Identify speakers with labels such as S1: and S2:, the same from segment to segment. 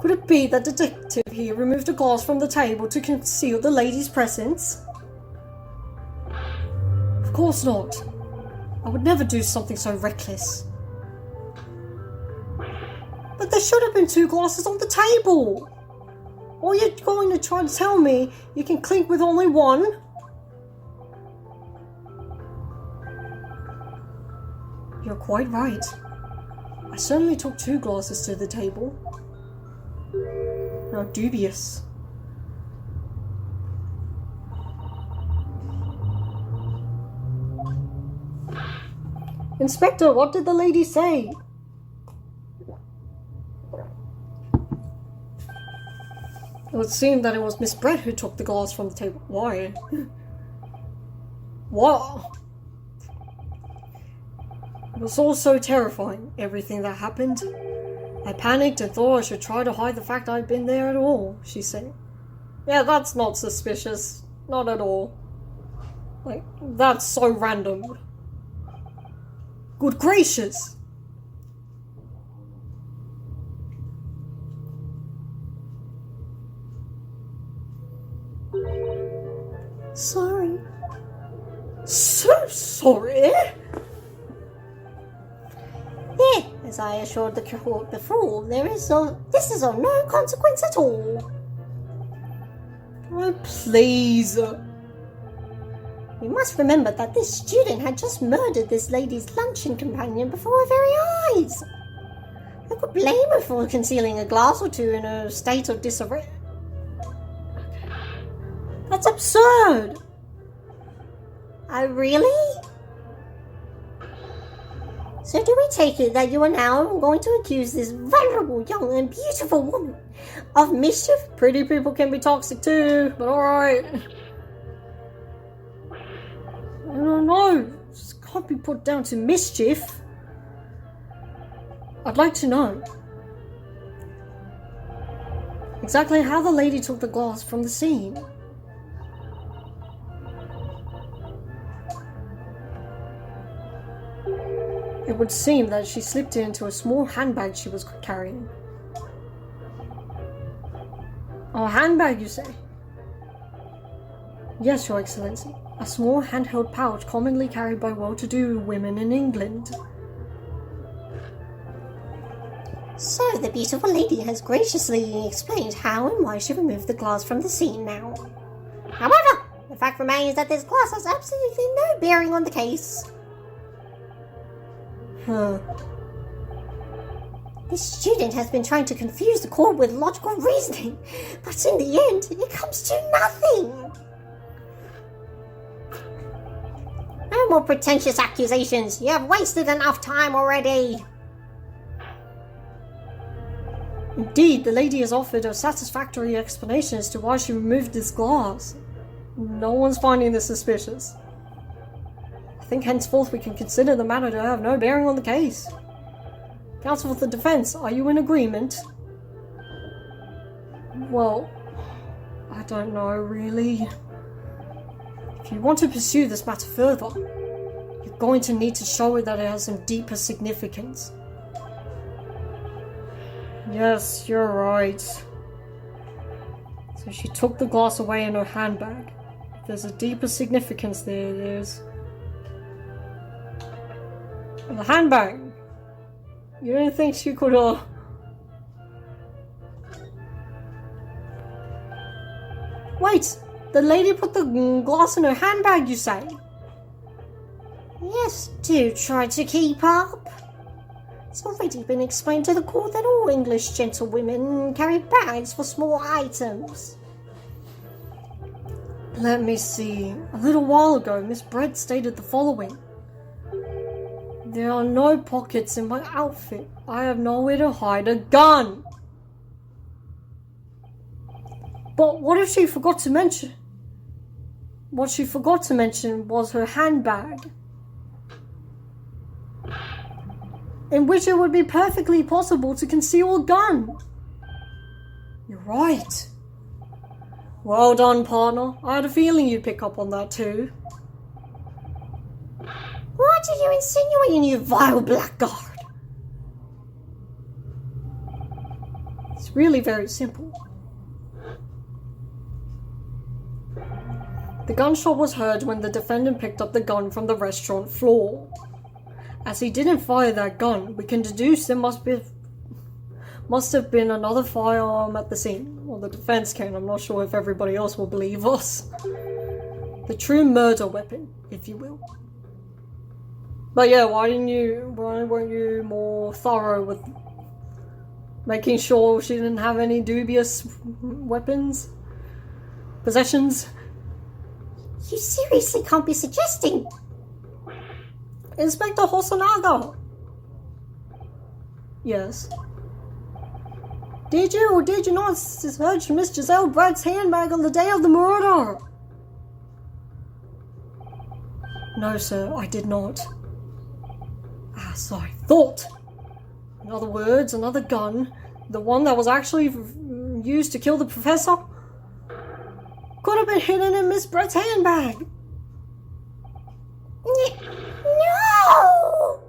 S1: Could it be that the detective here removed a glass from the table to conceal the lady's presence? Of course not. I would never do something so reckless. But there should have been 2 glasses on the table. Or you're going to try to tell me you can clink with only one? You're quite right. I certainly took 2 glasses to the table. How dubious. Inspector, what did the lady say? It would seem that it was Miss Brett who took the glass from the table. Why? What? It was all so terrifying, everything that happened. I panicked and thought I should try to hide the fact I'd been there at all, she said. Yeah, that's not suspicious. Not at all. Like, that's so random. Good gracious! Sorry. So sorry?
S2: Yeah, as I assured the court before, this is of no consequence at all.
S1: Oh, please.
S2: We must remember that this student had just murdered this lady's luncheon companion before our very eyes. Who could blame her for concealing a glass or 2 in a state of disarray?
S1: That's absurd.
S2: Oh, really? So do we take it that you are now going to accuse this vulnerable, young and beautiful woman of mischief?
S1: Pretty people can be toxic too, but alright. I don't know. This can't be put down to mischief. I'd like to know exactly how the lady took the glass from the scene. It would seem that she slipped it into a small handbag she was carrying. A handbag, you say? Yes, Your Excellency. A small handheld pouch commonly carried by well-to-do women in England.
S2: So the beautiful lady has graciously explained how and why she removed the glass from the scene now. However, the fact remains that this glass has absolutely no bearing on the case. This student has been trying to confuse the court with logical reasoning, but in the end, it comes to nothing. No more pretentious accusations. You have wasted enough time already.
S1: Indeed, the lady has offered a satisfactory explanation as to why she removed this glass. No one's finding this suspicious. I think henceforth we can consider the matter to have no bearing on the case. Counsel for the defense, are you in agreement? Well, I don't know really. If you want to pursue this matter further, you're going to need to show it that it has some deeper significance. Yes, you're right. So she took the glass away in her handbag. If there's a deeper significance there, there's... The handbag! You didn't think she could, Wait! The lady put the glass in her handbag, you say?
S2: Yes, do try to keep up. It's already been explained to the court that all English gentlewomen carry bags for small items.
S1: Let me see. A little while ago, Miss Brett stated the following. There are no pockets in my outfit. I have nowhere to hide a gun. But what if she forgot to mention? What she forgot to mention was her handbag, in which it would be perfectly possible to conceal a gun. You're right. Well done, partner. I had a feeling you'd pick up on that too.
S2: What are you insinuating, you vile blackguard?
S1: It's really very simple. The gunshot was heard when the defendant picked up the gun from the restaurant floor. As he didn't fire that gun, we can deduce there must have been another firearm at the scene. Well, the defense can. I'm not sure if everybody else will believe us. The true murder weapon, if you will. But yeah, why weren't you more thorough with making sure she didn't have any dubious weapons? Possessions?
S2: You seriously can't be suggesting...
S1: Inspector Hosonaga! Yes. Did you or did you not search Miss Giselle Brett's handbag on the day of the murder? No, sir, I did not. As I thought. In other words, another gun, the one that was actually used to kill the professor, could have been hidden in Miss Brett's handbag.
S2: No!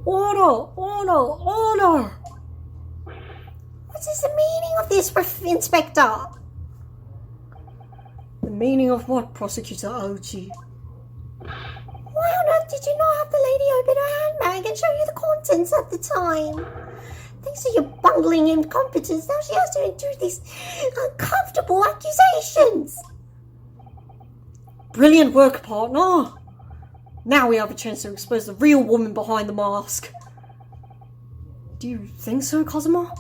S1: Order!
S2: What is the meaning of this, Inspector?
S1: The meaning of what, Prosecutor Ochi?
S2: Why on earth did you not have the lady open her handbag and show you the contents at the time? Thanks to your bungling incompetence, now she has to endure these uncomfortable accusations.
S1: Brilliant work, partner! Now we have a chance to expose the real woman behind the mask. Do you think so, Cosima?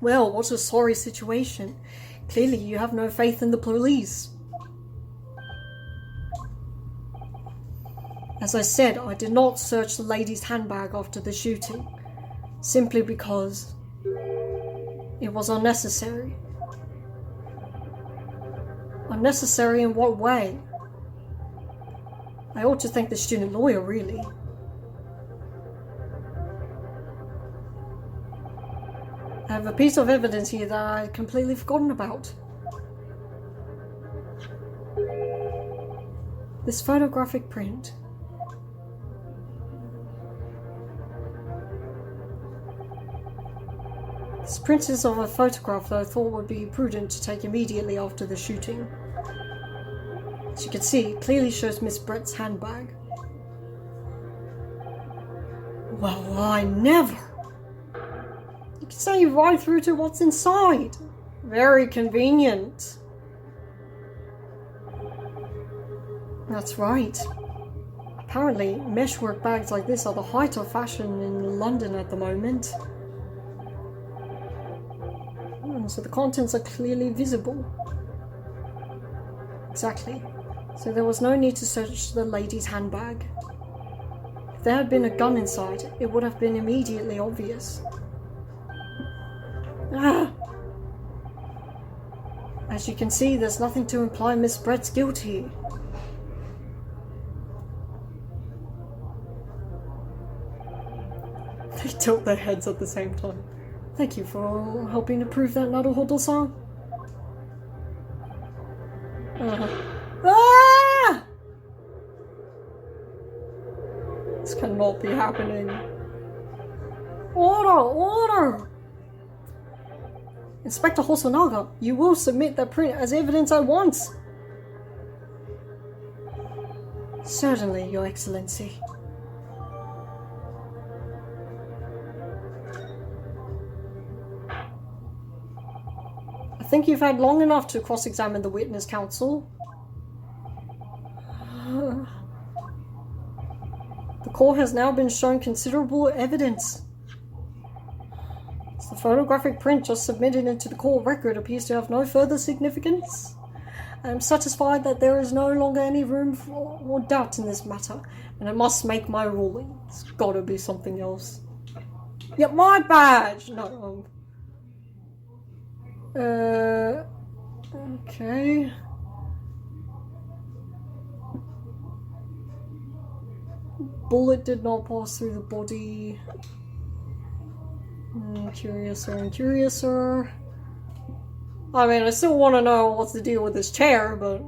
S1: Well, what a sorry situation. Clearly you have no faith in the police. As I said, I did not search the lady's handbag after the shooting, simply because it was unnecessary. Unnecessary in what way? I ought to thank the student lawyer, really. I have a piece of evidence here that I had completely forgotten about. This photographic print. This print is of a photograph that I thought would be prudent to take immediately after the shooting. As you can see, it clearly shows Miss Brett's handbag. Well, I never! You can see right through to what's inside. Very convenient. That's right. Apparently, meshwork bags like this are the height of fashion in London at the moment. So the contents are clearly visible. Exactly. So there was no need to search the lady's handbag. If there had been a gun inside, it would have been immediately obvious. As you can see, there's nothing to imply Miss Brett's guilty. They tilt their heads at the same time. Thank you for helping to prove that Naruhodo-san. Ah! This cannot be happening. Order! Inspector Hosonaga, you will submit that print as evidence at once. Certainly, Your Excellency. I think you've had long enough to cross-examine the witness, counsel. The court has now been shown considerable evidence. The photographic print just submitted into the court record appears to have no further significance. I am satisfied that there is no longer any room for doubt in this matter, and I must make my ruling. It's gotta be something else. Yep, my badge! No, okay. Bullet did not pass through the body. Curiouser and curiouser. I mean, I still want to know what's the deal with this chair, but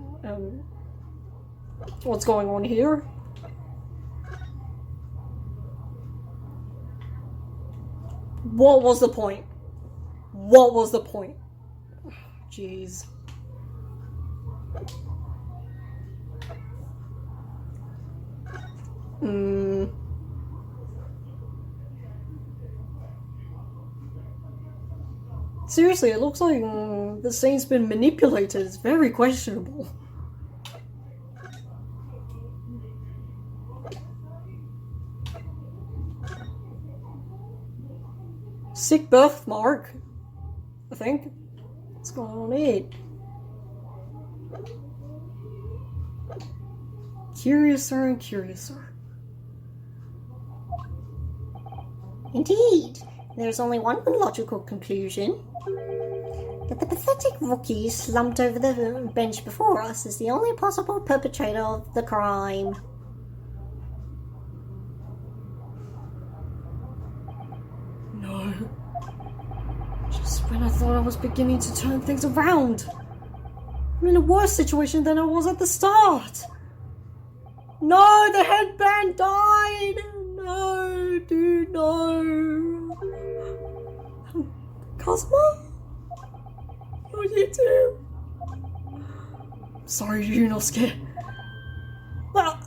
S1: what's going on here? What was the point? What was the point? Jeez. Seriously, it looks like the scene's been manipulated. It's very questionable. Sick birthmark, I think. What's going on here? Curiouser and curiouser.
S2: Indeed, there's only one logical conclusion. That the pathetic rookie slumped over the bench before us is the only possible perpetrator of the crime.
S1: No. Just when I thought I was beginning to turn things around. I'm in a worse situation than I was at the start. No, the headband died! No, dude, no. Cosmo? What did you do? Sorry, Yunosuke. Well,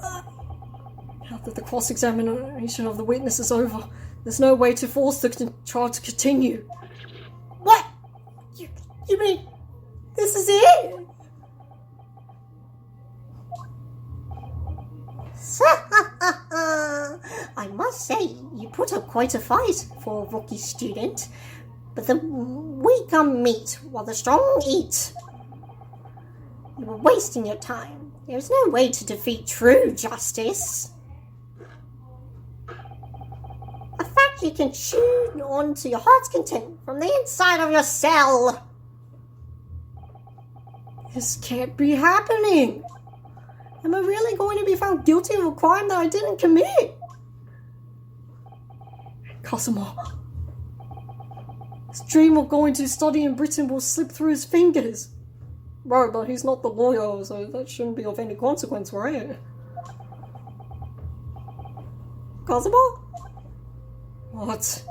S1: now that the cross-examination of the witness is over, there's no way to force the trial to continue. What? You mean this is it?
S2: I must say, you put up quite a fight for a rookie student, but the weak meat while the strong eat. You were wasting your time. There's no way to defeat true justice. A fact you can chew on to your heart's content from the inside of your cell.
S1: This can't be happening. Am I really going to be found guilty of a crime that I didn't commit? Cosmo. His dream of going to study in Britain will slip through his fingers. Right, but he's not the lawyer, so that shouldn't be of any consequence, right? Cosmo? What?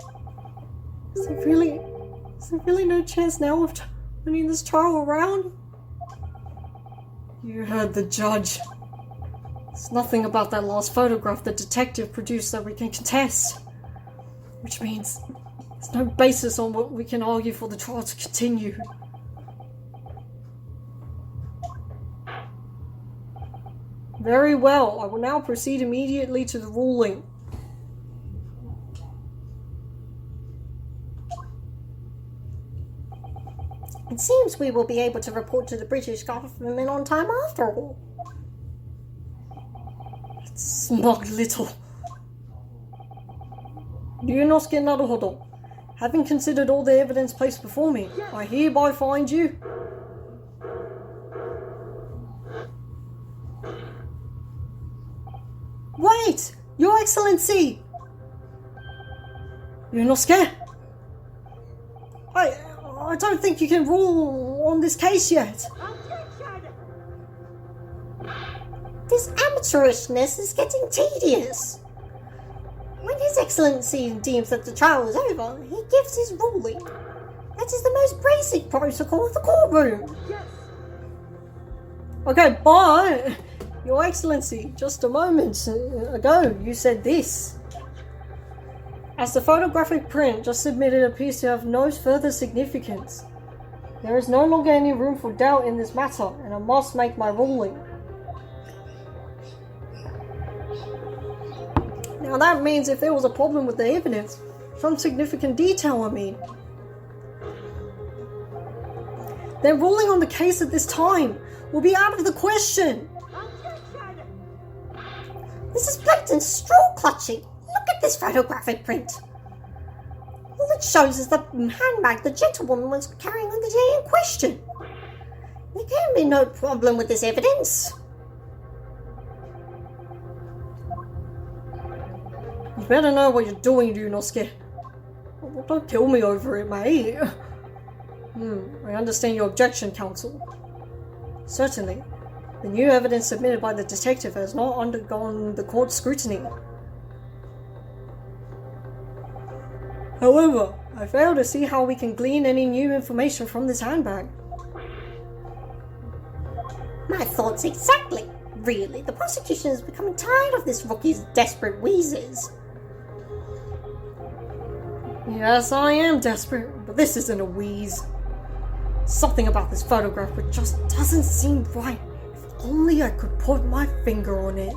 S1: Is there really no chance now of turning this trial around? You heard the judge. There's nothing about that last photograph the detective produced that we can contest. Which means there's no basis on what we can argue for the trial to continue. Very well, I will now proceed immediately to the ruling.
S2: It seems we will be able to report to the British government on time after all.
S1: Smug little. Ryunosuke Naruhodo, having considered all the evidence placed before me, I hereby find you. Wait! Your Excellency! Ryunosuke? I don't think you can rule on this case yet.
S2: This amateurishness is getting tedious. When His Excellency deems that the trial is over, he gives his ruling. That is the most basic protocol of the courtroom.
S1: Okay, but Your Excellency, just a moment ago you said this. As the photographic print just submitted appears to have no further significance, there is no longer any room for doubt in this matter, and I must make my ruling. Now that means if there was a problem with the evidence, some significant detail I mean, then ruling on the case at this time will be out of the question.
S2: This is blatant straw clutching. Look at this photographic print. All it shows is the handbag the gentlewoman was carrying on the day in question. There can be no problem with this evidence.
S1: You better know what you're doing, Ryunosuke. Well, don't kill me over it, mate. I understand your objection, counsel. Certainly. The new evidence submitted by the detective has not undergone the court's scrutiny. However, I fail to see how we can glean any new information from this handbag.
S2: My thoughts exactly. Really, the prosecution is becoming tired of this rookie's desperate wheezes.
S1: Yes, I am desperate, but this isn't a wheeze. Something about this photograph which just doesn't seem right. If only I could put my finger on it.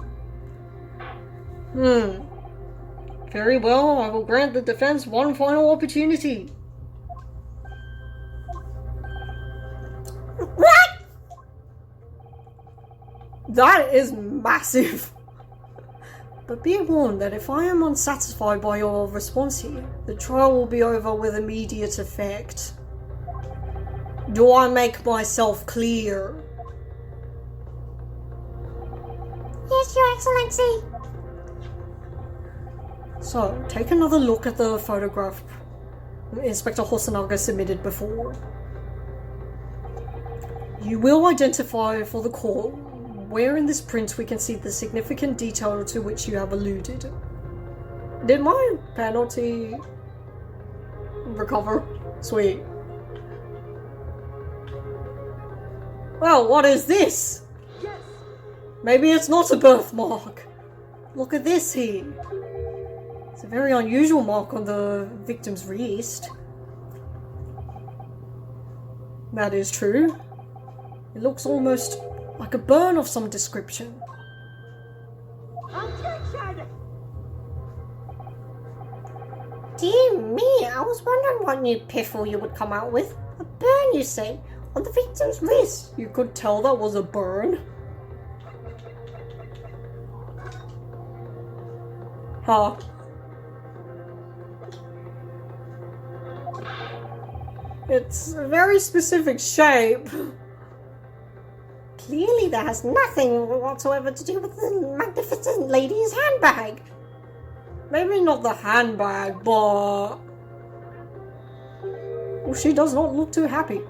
S1: Very well, I will grant the defense one final opportunity.
S2: What?
S1: That is massive. But be warned that if I am unsatisfied by your response here, the trial will be over with immediate effect. Do I make myself clear?
S2: Yes, Your Excellency.
S1: So, take another look at the photograph Inspector Hosonaga submitted before. You will identify for the court where in this print we can see the significant detail to which you have alluded. Did my penalty recover? Sweet. Well, what is this?
S3: Yes.
S1: Maybe it's not a birthmark. Look at this here. It's a very unusual mark on the victim's wrist. That is true. It looks almost like a burn of some description.
S3: Objection!
S2: Dear me, I was wondering what new piffle you would come out with. A burn, you say, on the victim's wrist.
S1: You could tell that was a burn. Huh. It's a very specific shape.
S2: Clearly that has nothing whatsoever to do with the magnificent lady's handbag.
S1: Maybe not the handbag, but... Well, she does not look too happy.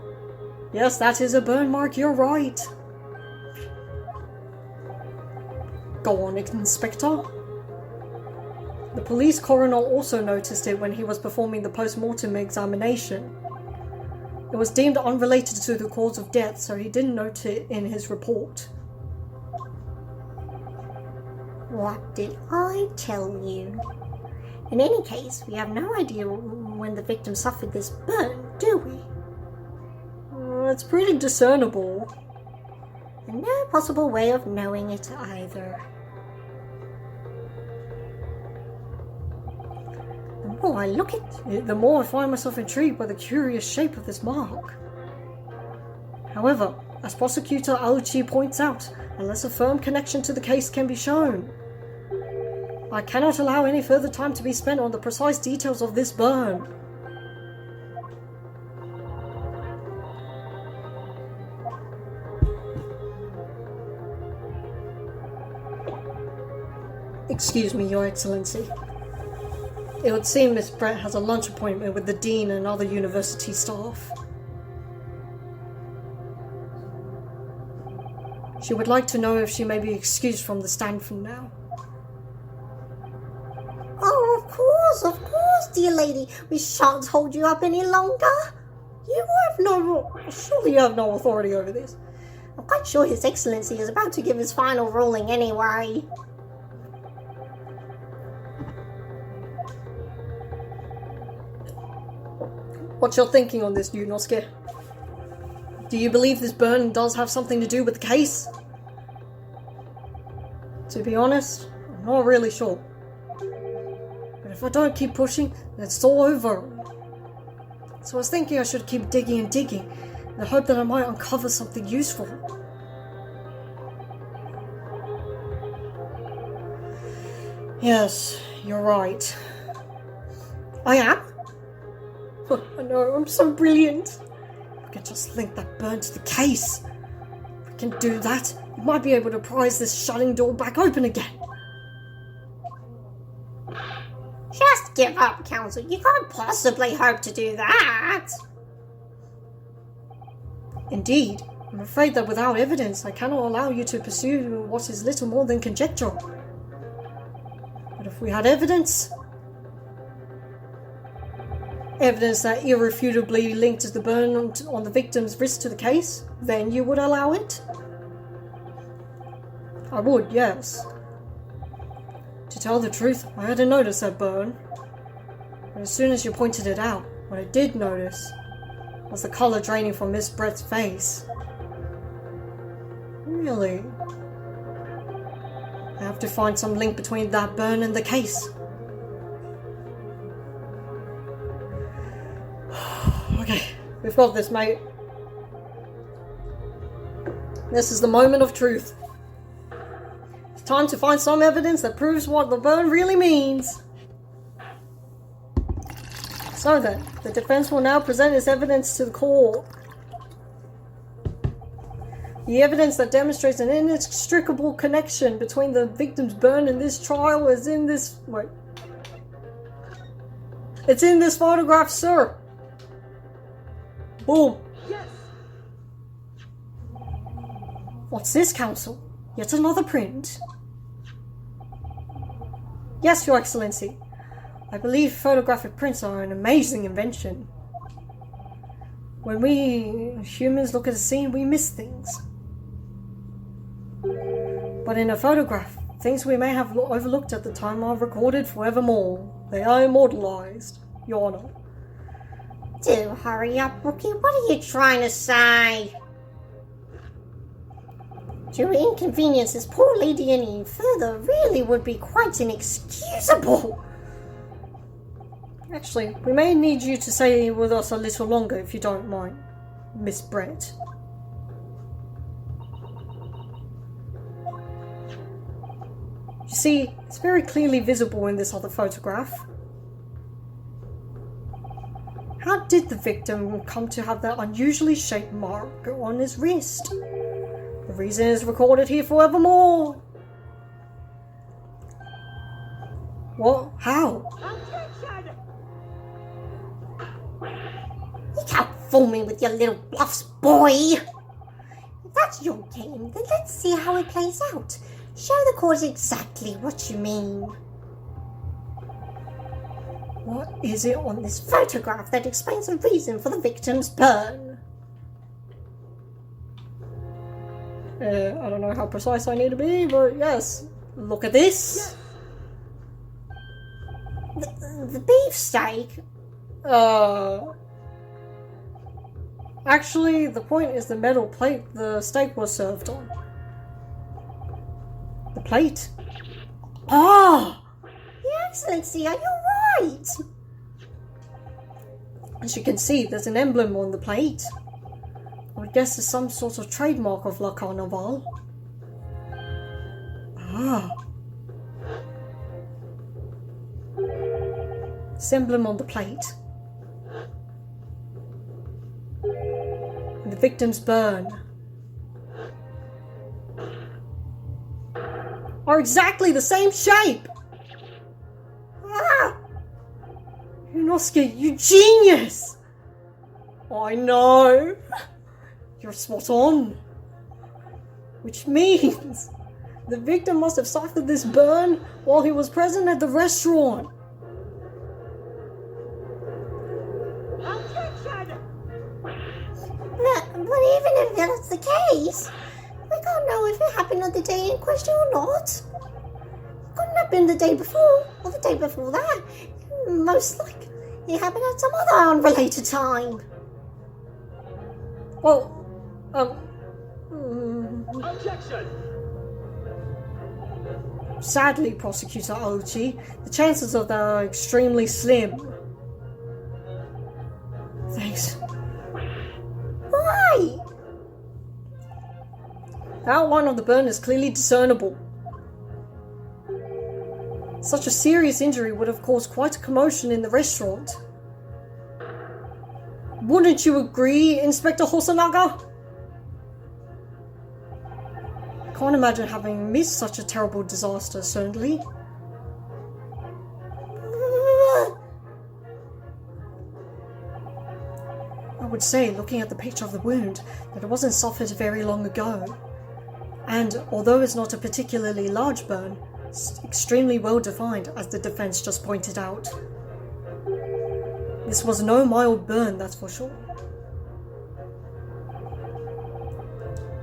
S1: Yes, that is a burn mark, you're right. Go on, Inspector. The police coroner also noticed it when he was performing the post-mortem examination. It was deemed unrelated to the cause of death, so he didn't note it in his report.
S2: What did I tell you? In any case, we have no idea when the victim suffered this burn, do we?
S1: It's pretty discernible.
S2: And no possible way of knowing it either. The more I look at
S1: The more I find myself intrigued by the curious shape of this mark. However, as Prosecutor Aluchi points out, unless a firm connection to the case can be shown, I cannot allow any further time to be spent on the precise details of this burn. Excuse me, Your Excellency. It would seem Miss Brett has a lunch appointment with the Dean and other university staff. She would like to know if she may be excused from the stand from now.
S2: Oh, of course, dear lady. We shan't hold you up any longer.
S1: Surely you have no authority over this.
S2: I'm quite sure His Excellency is about to give his final ruling anyway.
S1: What's your thinking on this, Yunosuke? Do you believe this burn does have something to do with the case? To be honest, I'm not really sure. But if I don't keep pushing, then it's all over. So I was thinking I should keep digging and digging, in the hope that I might uncover something useful. Yes, you're right. I am? I know, I'm so brilliant. I can just link that burn to the case. If we can do that, we might be able to prise this shutting door back open again.
S2: Just give up, Counsel. You can't possibly hope to do that.
S1: Indeed, I'm afraid that without evidence, I cannot allow you to pursue what is little more than conjecture. But if we had evidence that irrefutably linked the burn on the victim's wrist to the case, then you would allow it? I would, yes. To tell the truth, I hadn't noticed that burn. But as soon as you pointed it out, what I did notice was the colour draining from Miss Brett's face. Really? I have to find some link between that burn and the case. Okay, we've got this, mate. This is the moment of truth. It's time to find some evidence that proves what the burn really means. So then, the defense will now present its evidence to the court. The evidence that demonstrates an inextricable connection between the victim's burn and this trial is in this... Wait. It's in this photograph, sir. Boom.
S3: Yes.
S1: What's this, Counsel? Yet another print? Yes, Your Excellency. I believe photographic prints are an amazing invention. When we humans look at a scene, we miss things. But in a photograph, things we may have overlooked at the time are recorded forevermore. They are immortalized, Your Honor.
S2: Do hurry up, Rookie. What are you trying to say? To inconvenience this poor lady any further really would be quite inexcusable.
S1: Actually, we may need you to stay with us a little longer if you don't mind, Miss Brett. You see, it's very clearly visible in this other photograph. How did the victim come to have that unusually shaped mark on his wrist? The reason is recorded here forevermore. What? How?
S2: You can't fool me with your little bluffs, boy. If that's your game, then let's see how it plays out. Show the court exactly what you mean.
S1: What is it on this
S2: Photograph that explains the reason for the victim's burn.
S1: I don't know how precise I need to be, but yes. Look at this.
S2: The beefsteak?
S1: Actually, the point is the metal plate the steak was served on. The plate? Ah!
S2: Your Excellency, are you right?
S1: As you can see, there's an emblem on the plate. I would guess it's some sort of trademark of La Carnival. Ah. This emblem on the plate. And the victim's burn are exactly the same shape! Ah! Inosuke, you genius! I know! You're spot on. Which means the victim must have suffered this burn while he was present at the restaurant.
S2: But even if that's the case, we can't know if it happened on the day in question or not. It couldn't have been the day before, or the day before that. Most likely, it happened at some other unrelated time.
S1: Well,
S3: Objection!
S1: sadly, Prosecutor Ochi, the chances of that are extremely slim. Thanks.
S2: Why?
S1: The outline of the burn is clearly discernible. Such a serious injury would have caused quite a commotion in the restaurant. Wouldn't you agree, Inspector Hosonaga? Can't imagine having missed such a terrible disaster, certainly. I would say, looking at the picture of the wound, that it wasn't suffered very long ago. And although it's not a particularly large burn, it's extremely well defined, as the defense just pointed out. This was no mild burn, that's for sure.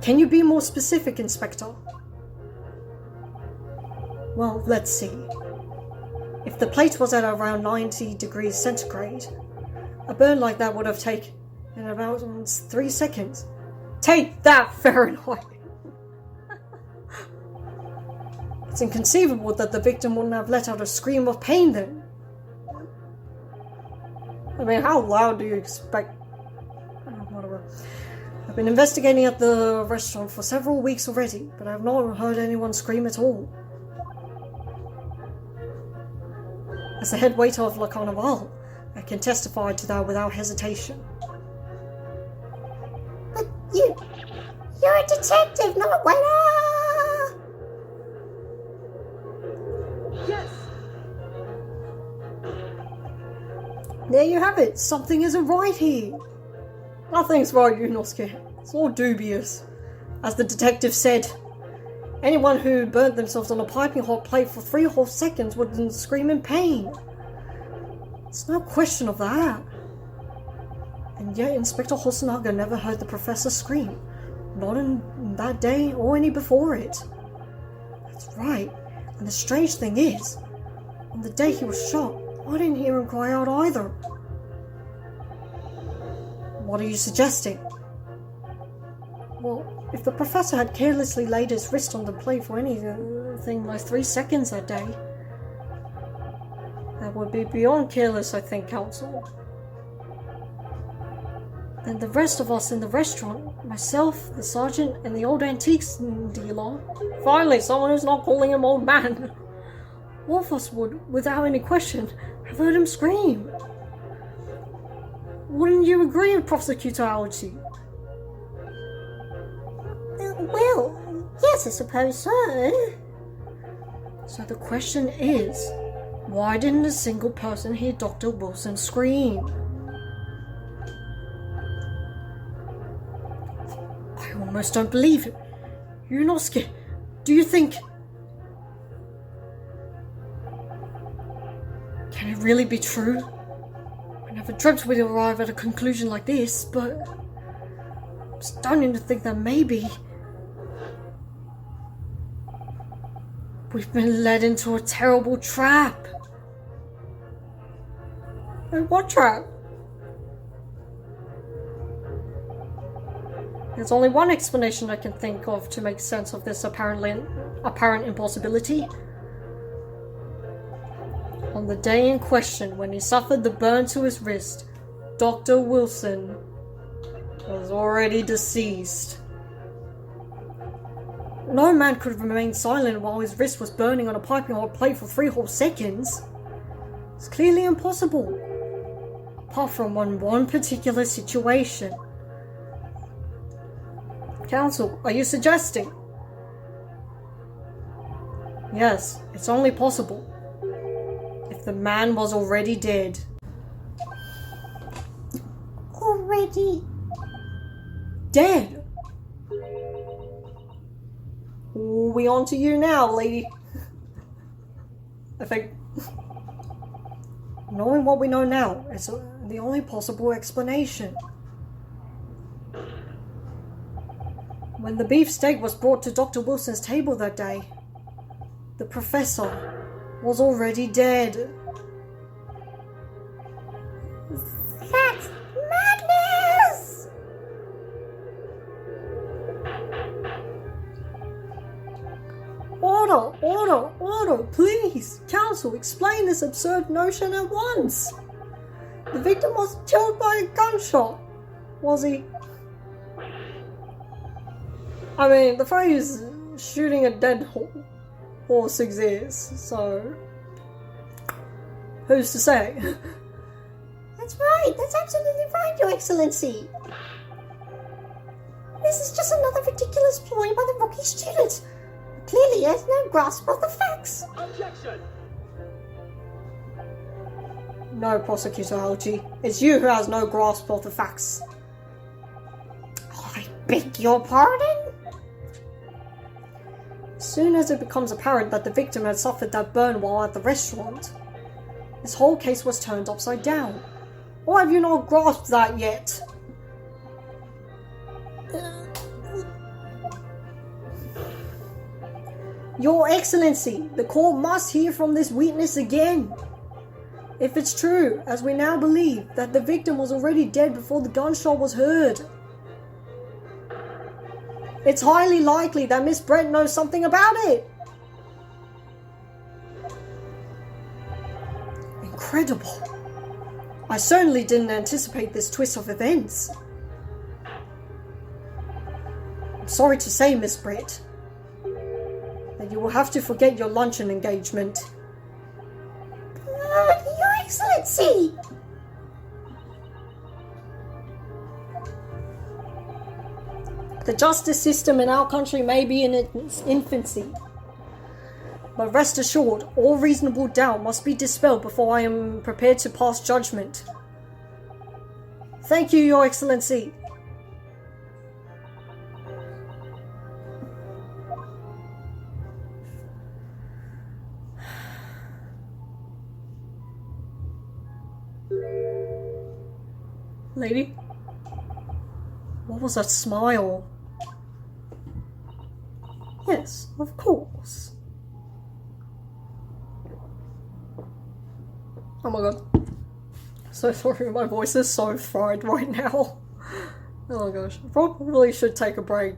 S1: Can you be more specific, Inspector? Well, let's see. If the plate was at around 90 degrees centigrade, a burn like that would have taken about 3 seconds. Take that, Fahrenheit! It's inconceivable that the victim wouldn't have let out a scream of pain then. I mean, how loud do you expect? Whatever. I've been investigating at the restaurant for several weeks already, but I have not heard anyone scream at all. As the head waiter of Le Carnival, I can testify to that without hesitation.
S2: But you're a detective, not a waiter!
S3: Yes!
S1: There you have it. Something isn't right here. Nothing's right, Yunosuke. It's all dubious. As the detective said, anyone who burnt themselves on a piping hot plate for 3 whole seconds wouldn't scream in pain. There's no question of that. And yet Inspector Hosonaga never heard the professor scream. Not in that day or any before it. That's right. And the strange thing is, on the day he was shot, I didn't hear him cry out either. What are you suggesting? Well, if the professor had carelessly laid his wrist on the plate for anything like 3 seconds that day, that would be beyond careless, I think, Counsel. Then the rest of us in the restaurant, myself, the sergeant, and the old antiques dealer, finally someone who's not calling him old man, all of us would, without any question, have heard him scream. Wouldn't you agree, Prosecutor Aochi?
S2: Well, yes, I suppose so.
S1: So the question is, why didn't a single person hear Dr. Wilson scream? I almost don't believe it. Yunosuke, do you think... Can it really be true? I never dreamt we'd arrive at a conclusion like this, but I'm starting to think that maybe we've been led into a terrible trap. What trap? There's only one explanation I can think of to make sense of this apparent impossibility. On the day in question, when he suffered the burn to his wrist, Dr. Wilson was already deceased. No man could have remained silent while his wrist was burning on a piping hot plate for 3 whole seconds. It's clearly impossible. Apart from one particular situation. Counsel, are you suggesting? Yes, it's only possible. If the man was already dead.
S2: Already
S1: Dead? We on to you now, lady. I think knowing what we know now is the only possible explanation. When the beefsteak was brought to Dr. Wilson's table that day, the professor was already dead.
S2: That's madness!
S1: Order, please! Counsel, explain this absurd notion at once! The victim was killed by a gunshot, was he? I mean, the phrase shooting a dead horse exists, so who's to say?
S2: That's right, that's absolutely right, Your Excellency. This is just another ridiculous ploy by the rookie student. Clearly has no grasp of the facts.
S3: Objection!
S1: No, Prosecutor Halchi. It's you who has no grasp of the facts.
S2: I beg your pardon?
S1: As soon as it becomes apparent that the victim had suffered that burn while at the restaurant, this whole case was turned upside down. Or have you not grasped that yet? Your Excellency, the court must hear from this witness again. If it's true, as we now believe, that the victim was already dead before the gunshot was heard, it's highly likely that Miss Brett knows something about it. Incredible. I certainly didn't anticipate this twist of events. I'm sorry to say, Miss Brett, that you will have to forget your luncheon engagement.
S2: Your Excellency!
S1: The justice system in our country may be in its infancy, but rest assured, all reasonable doubt must be dispelled before I am prepared to pass judgment. Thank you, Your Excellency. Lady? What was that smile? Yes, of course. Oh my god. So sorry, my voice is so fried right now. Oh my gosh. I probably should take a break.